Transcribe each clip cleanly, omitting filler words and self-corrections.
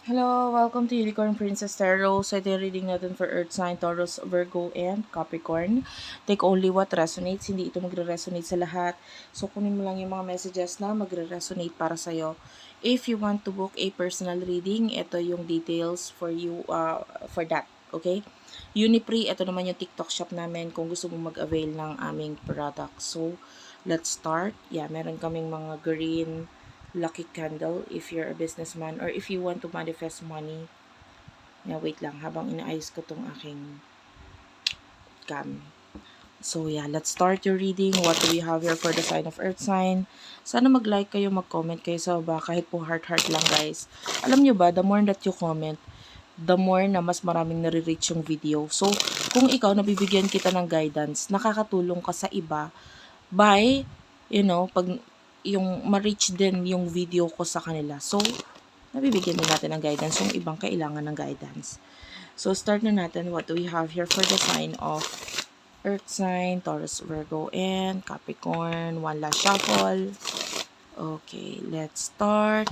Hello, welcome to Unicorn Princess Tarot. So ito yung reading natin for Earth Sign, Taurus, Virgo, and Capricorn. Take only what resonates. Hindi ito magre-resonate sa lahat. So kunin mo lang yung mga messages na magre-resonate para sa'yo. If you want to book a personal reading, ito yung details for you for that. Okay? Unipree, ito naman yung TikTok shop namin kung gusto mo mag-avail ng aming product. So, let's start. Yeah, meron kaming mga green lucky candle if you're a businessman or if you want to manifest money. Yeah, wait lang habang inaayos ko tong aking cam. So yeah, let's start your reading. What do we have here for the sign of Earth sign? Sana mag-like kayo, mag-comment kayo sa baba, kahit po heart-heart lang guys. Alam nyo ba, the more that you comment, the more na mas maraming nare-reach yung video. So, kung ikaw nabibigyan kita ng guidance, nakakatulong ka sa iba by, pag yung ma-reach din yung video ko sa kanila. So, nabibigyan din natin ng guidance yung ibang kailangan ng guidance. So, start na natin. What do we have here for the sign of Earth sign, Taurus, Virgo, and Capricorn? One last shuffle. Okay, let's start.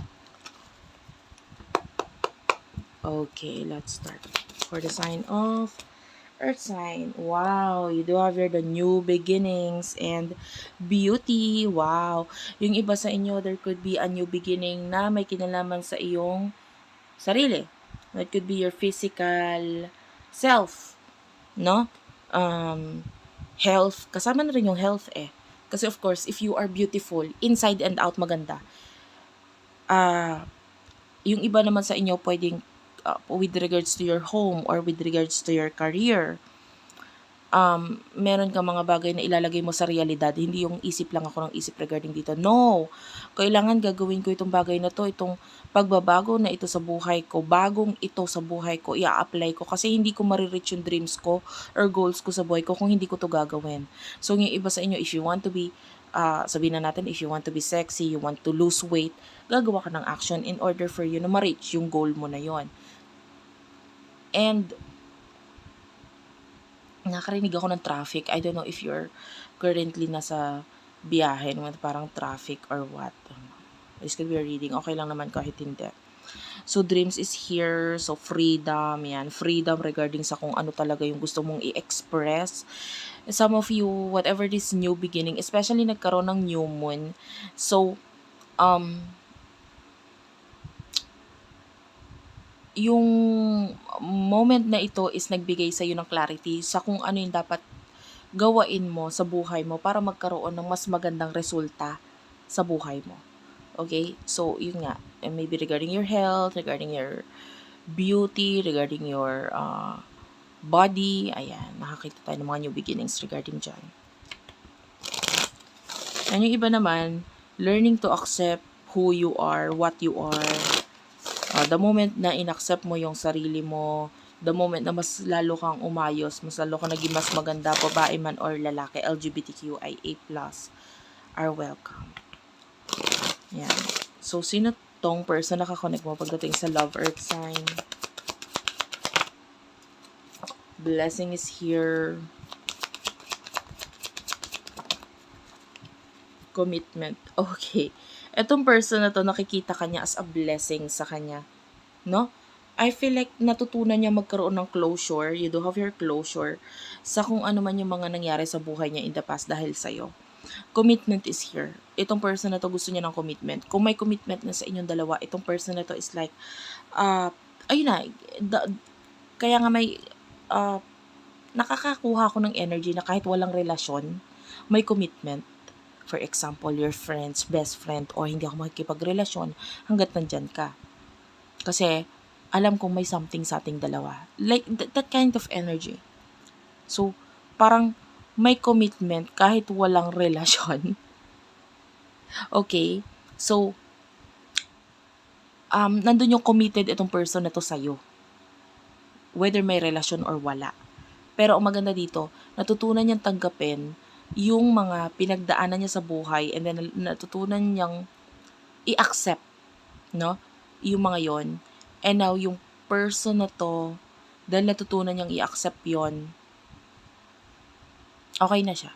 Okay, let's start. For the sign of Earth sign. Wow, you do have here the new beginnings and beauty. Wow. Yung iba sa inyo, there could be a new beginning na may kinalaman sa iyong sarili. It could be your physical self, no? Health. Kasama na rin yung health eh. Kasi of course, if you are beautiful, inside and out maganda, yung iba naman sa inyo pwedeng with regards to your home or with regards to your career, meron ka mga bagay na ilalagay mo sa realidad, hindi yung isip lang ako ng isip regarding dito. No! Kailangan gagawin ko itong bagay na to, itong pagbabago na ito sa buhay ko, bagong ito sa buhay ko, i-apply ko kasi hindi ko marireach yung dreams ko or goals ko sa buhay ko kung hindi ko to gagawin. So, yung iba sa inyo, if you want to be, sabihin na natin, if you want to be sexy, you want to lose weight, gagawa ka ng action in order for you na ma-reach yung goal mo na yon. And, nakarinig ako ng traffic. I don't know if you're currently nasa biyahe, parang traffic or what. This could be a reading. Okay lang naman kahit hindi. So, dreams is here. So, freedom. Yan. Freedom regarding sa kung ano talaga yung gusto mong i-express. Some of you, whatever this new beginning, especially nagkaroon ng new moon. So, yung moment na ito is nagbigay sa iyo ng clarity sa kung ano yung dapat gawain mo sa buhay mo para magkaroon ng mas magandang resulta sa buhay mo. Okay? So, yun nga. And maybe regarding your health, regarding your beauty, regarding your body. Ayan. Nakakita tayo ng mga new beginnings regarding dyan. And yung iba naman, learning to accept who you are, what you are. The moment na inaccept mo yung sarili mo, the moment na mas lalo kang umayos, mas lalo kang naging mas maganda, babae man or lalaki, LGBTQIA+, are welcome. Yan. So, sino tong person nakakonect mo pagdating sa love earth sign? Blessing is here. Commitment. Okay. Etong person na to, nakikita kanya as a blessing sa kanya. No? I feel like natutunan niya magkaroon ng closure. You do have your closure sa kung ano man yung mga nangyari sa buhay niya in the past dahil sa'yo. Commitment is here. Itong person na to gusto niya ng commitment. Kung may commitment na sa inyong dalawa, itong person na to is like, ayun na, kaya nga may, nakakakuha ko ng energy na kahit walang relasyon, may commitment. For example, your friends, best friend, o hindi ako makikipagrelasyon hanggat nandyan ka. Kasi, alam kong may something sa ating dalawa. Like, that kind of energy. So, parang may commitment kahit walang relasyon. Okay? So, nandun yung committed itong person na to sa'yo. Whether may relasyon or wala. Pero ang maganda dito, natutunan niyang tanggapin yung mga pinagdaanan niya sa buhay and then natutunan niyang i-accept, no? Yung mga yon. And now, yung person na to, dahil natutunan niyang i-accept yon, okay na siya.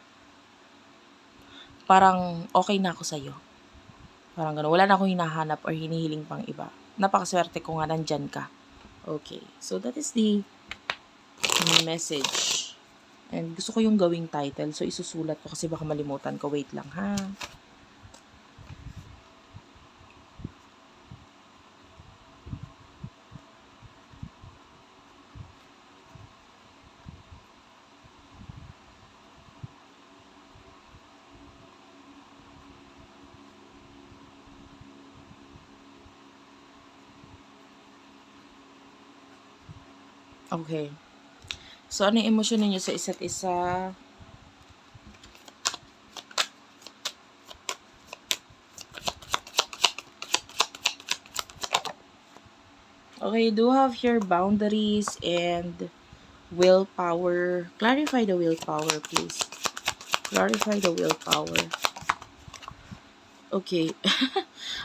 Parang, okay na ako sa'yo. Parang gano'n. Wala na akong hinahanap or hinihiling pang iba. napakaswerte ko nga nandyan ka. Okay, so that is the message. And gusto ko yung gawing title, so isusulat ko kasi baka malimutan ko. Wait lang ha. Okay. So, ano yung emosyon ninyo sa isa't isa? Okay, you do have here boundaries and willpower. Clarify the willpower, please. Clarify the willpower. Okay.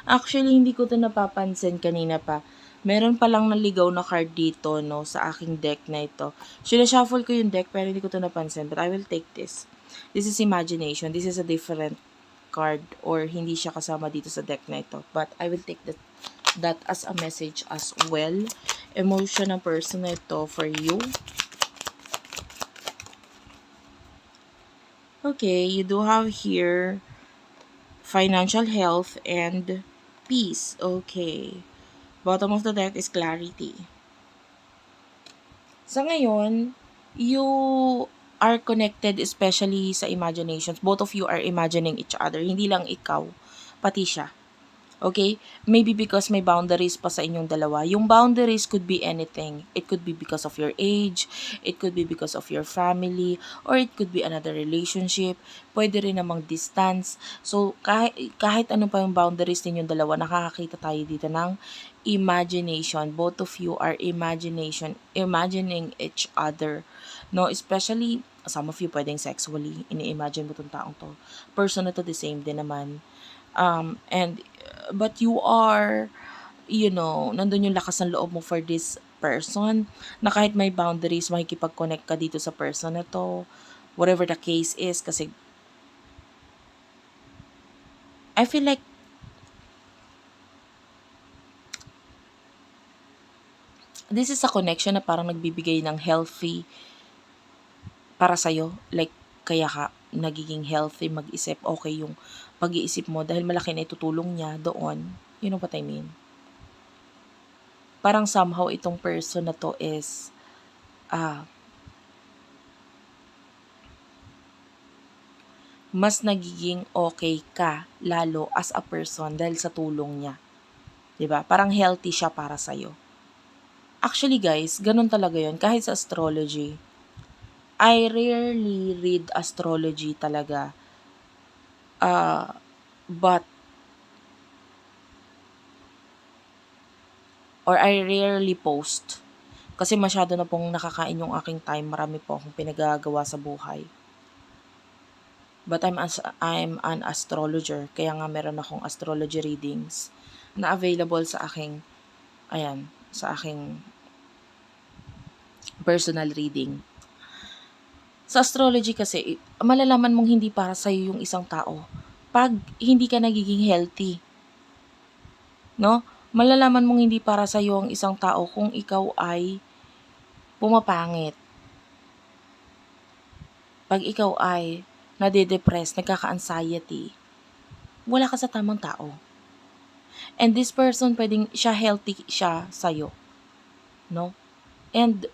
Actually, hindi ko to napapansin kanina pa. Meron palang naligaw na card dito, no, sa aking deck na ito. Shuffle ko yung deck, pero hindi ko to napansin. But I will take this. This is imagination. This is a different card or hindi siya kasama dito sa deck na ito. But I will take that as a message as well. Emotion ng person na ito for you. Okay, you do have here financial health and peace. Okay. Bottom of the deck is clarity. Sa ngayon, you are connected especially sa imaginations. Both of you are imagining each other. Hindi lang ikaw, pati siya. Okay? Maybe because may boundaries pa sa inyong dalawa. Yung boundaries could be anything. It could be because of your age, it could be because of your family, or it could be another relationship. Pwede rin namang distance. So, kahit ano pa yung boundaries ninyong dalawa, nakakakita tayo dito ng imagination. Both of you are imagining each other. No, especially, some of you pwedeng sexually, ini-imagine mo tong taong to. Person na to, the same din naman. But you are, nandun yung lakas ng loob mo for this person, na kahit may boundaries, makikipag-connect ka dito sa person na to, whatever the case is, kasi I feel like this is a connection na parang nagbibigay ng healthy para sa'yo. Like, kaya ka nagiging healthy mag-isip, okay yung pag-iisip mo dahil malaki na itutulong niya doon. You know what I mean? Parang somehow itong person na to is mas nagiging okay ka lalo as a person dahil sa tulong niya. 'Di ba? Parang healthy siya para sa'yo. Actually guys, ganun talaga yon kahit sa astrology. I rarely read astrology talaga. But I rarely post. Kasi masyado na pong nakakain yung aking time. Marami po akong pinagagawa sa buhay. But I'm an astrologer. Kaya nga meron akong astrology readings na available sa aking personal reading. Sa astrology kasi, malalaman mong hindi para sa'yo yung isang tao pag hindi ka nagiging healthy. No? Malalaman mong hindi para sa'yo ang isang tao kung ikaw ay pumapangit. Pag ikaw ay nade-depress, nagkaka-anxiety, wala ka sa tamang tao. And this person, pwedeng siya healthy siya sa'yo. No? And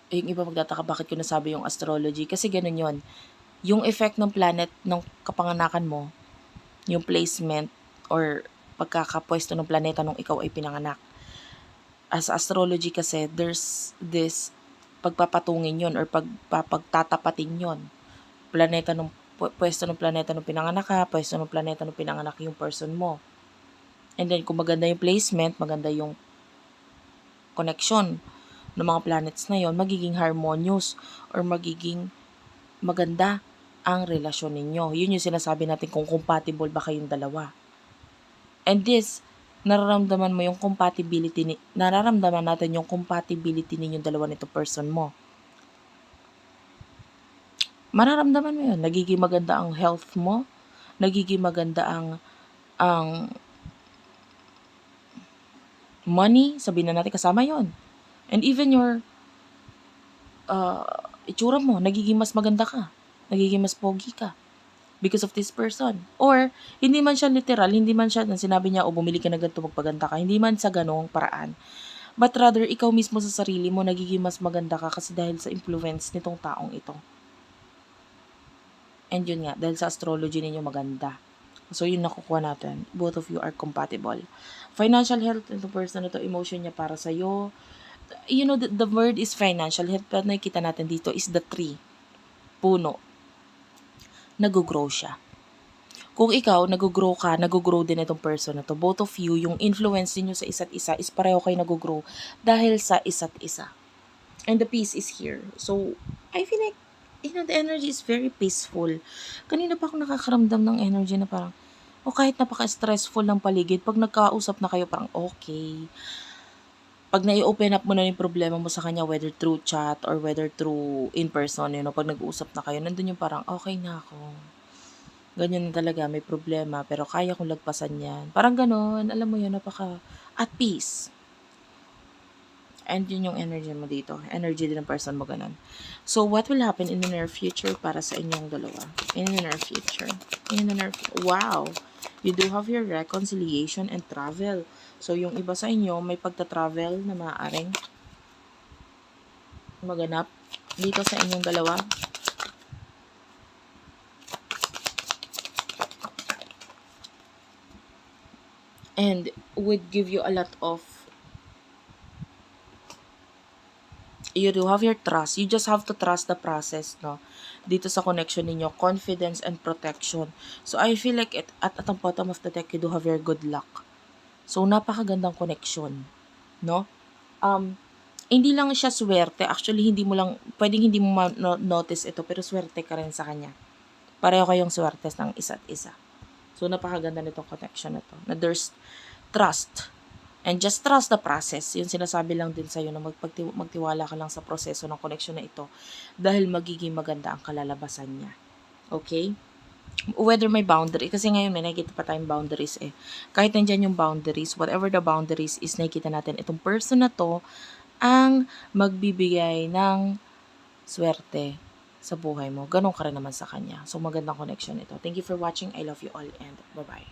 yung iba magtataka bakit ko nasabi yung astrology. Kasi ganun yon. Yung effect ng planet ng kapanganakan mo, yung placement or pagkakapwesto ng planeta nung ikaw ay pinanganak. As astrology kasi, there's this pagpapatungin yon or pagtatapatin yon. Planeta nung pwesto ng planeta nung pinanganak ka, pwesto ng planeta nung pinanganak yung person mo. And then kung maganda yung placement, maganda yung connection ng mga planets na yon, magiging harmonious or magiging maganda ang relasyon ninyo. Yun yung sinasabi natin kung compatible ba kayong dalawa. And this, nararamdaman natin yung compatibility ninyong dalawa nito person mo. Mararamdaman mo yun. Nagiging maganda ang health mo, nagiging maganda ang Money, sabihin na natin kasama yon. And even your itsura mo, nagiging mas maganda ka. Nagiging mas pogi ka. Because of this person. Or, hindi man siya literal, hindi man siya, sinabi niya, o bumili ka na ganito, magpaganda ka. Hindi man sa ganong paraan. But rather, ikaw mismo sa sarili mo, nagiging mas maganda ka kasi dahil sa influence nitong taong ito. And yun nga, dahil sa astrology ninyo maganda. So, yun nakukuha natin. Both of you are compatible. Financial health, itong person na to, emotion niya para sa'yo. You know, the word is financial health, pero nakikita natin dito is the tree. Puno. Nag-grow siya. Kung ikaw, nag-grow ka, nag-grow din itong person na to. Both of you, yung influence niyo sa isa't isa is pareho kayo nag-grow dahil sa isa't isa. And the peace is here. So, I feel like, the energy is very peaceful. Kanina pa ako nakakaramdam ng energy na parang, kahit napaka-stressful ng paligid, pag nagkausap na kayo, parang okay. Pag nai-open up mo na yung problema mo sa kanya, whether through chat or whether through in person, pag nag-uusap na kayo, nandun yung parang, okay na ako. Ganyan na talaga, may problema, pero kaya kong lagpasan yan. Parang ganon, alam mo yun, napaka at peace. And yun yung energy mo dito. Energy din ng person mo ganon. So, what will happen in the near future para sa inyong dalawa? In the near future. Wow! You do have your reconciliation and travel. So, yung iba sa inyo, may pagta-travel na maaaring maganap dito sa inyong dalawa. And would give you a lot of, you do have your trust. You just have to trust the process, no? Dito sa connection ninyo, confidence and protection. So, I feel like at the bottom of the deck, you do have your good luck. So, napakagandang connection, no? Hindi lang siya swerte. Actually, pwedeng hindi mo ma-notice ito, pero swerte ka rin sa kanya. Pareho kayong swerte ng isa't isa. So, napakaganda nitong connection na to. Na there's trust. And just trust the process. Yun sinasabi lang din sa'yo na magtiwala ka lang sa proseso ng connection na ito dahil magiging maganda ang kalalabasan niya. Okay? Whether may boundary, kasi ngayon may nakikita pa tayong boundaries eh. Kahit nandyan yung boundaries, whatever the boundaries is, nakikita natin itong person na to ang magbibigay ng swerte sa buhay mo. Ganon ka rin naman sa kanya. So, magandang connection ito. Thank you for watching. I love you all and bye-bye.